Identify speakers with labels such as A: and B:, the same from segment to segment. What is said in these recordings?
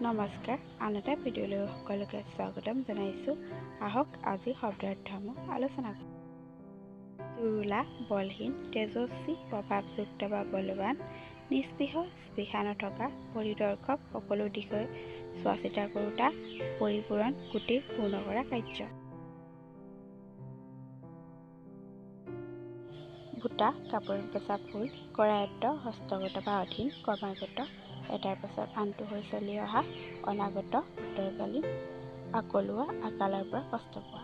A: নমস্কাৰ আন এটা ভিডিঅ'লৈ সকলোকে স্বাগতম জনাইছোঁ। আহক আজি শব্দাৰ্থসমূহ আলোচনা কৰোঁ। চুৰুলা, বলহীন, তেজস্বী, প্ৰভাৱযুক্ত বা বলৱান, নিস্পৃহ, স্পৃহা নথকা, পৰিদৰ্শক, সকলো দিশে চোৱা চিতা কৰোঁতা, পৰিপূৰণ, গোটেই পূৰ্ণ কৰা কাৰ্য। ভূতা, কাপোৰত বচা ফুল, কৰায়ত্ত, হস্তগত বা অধীন, ক্ৰমাগত, এটাৰ পাছত আনটো হৈ চলি অহা, অনাগত, উত্তৰকালীন, আকলোৱা, আকালৰ পৰা কষ্ট পোৱা।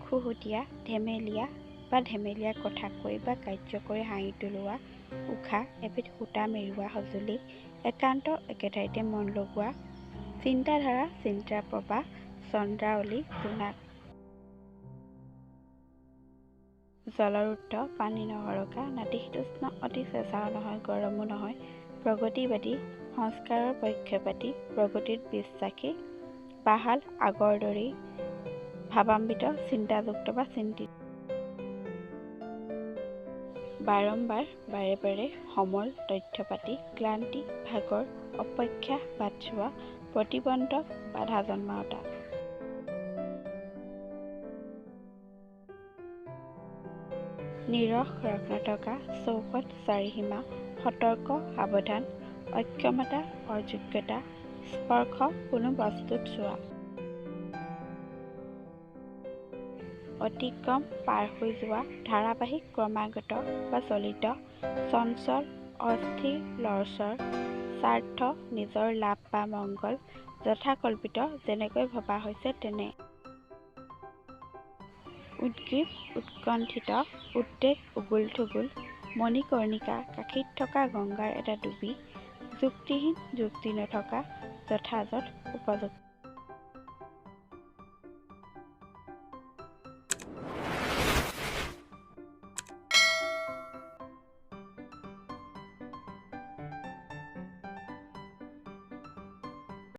A: খুহুতীয়া, ধেমেলীয়া বা ধেমেলীয়া কথা কৈ বা কাৰ্য কৰি হাঁহি তোলোৱা, উশাহ, এবিধ সূতা মেৰুৱা সঁজুলি, একান্ত, একেঠাইতে মন লগোৱা, চিন্তাধাৰা, চিন্তাৰ প্ৰবাহ, চন্দ্ৰাৱলী, জোনাক। জলৰ উৎস, পানী নহৰকা, নাতিশীতোষ্ণ, অতি চেঁচাও নহয়, গৰমো নহয়, প্ৰগতিবাদী, সংস্কাৰৰ পক্ষপাতী, প্ৰগতিত বিশ্বাসী, বাহাল, আগৰ দৰেই, ভাৱান্বিত, চিন্তাযুক্ত বা চিন্তিত। বাৰম্বাৰ, বাৰে বাৰে, সমল, তথ্যপাতি, ক্লান্তি, ভাগৰ, অপেক্ষা, বাটচোৱা, প্ৰতিবন্ধক, বাধা জন্মাওঁতা। নিৰস, ৰস নথকা, চৌহদ, চাৰিসীমা, সতৰ্ক, সাৱধান, অক্ষমতা, অযোগ্যতা, স্পৰ্শ, কোনো বস্তুত চোৱা। অতিক্ৰম, পাৰ হৈ যোৱা, ধাৰাবাহিক, ক্ৰমাগত বা চলিত, চঞ্চল, অস্থিৰ, লৰচৰ, স্বাৰ্থ, নিজৰ লাভ বা মংগল, যথাকল্পিত, যেনেকৈ ভবা হৈছে তেনে। উদ্গ্ৰীৱ, উৎকণ্ঠিত, উদ্বেগ, উগুল থুগুল, মণিকৰ্ণিকা, কাশীত থকা গংগাৰ এটা ডুবি, যুক্তিহীন, যুক্তি নথকা, যথাযথ, উপযুক্ত।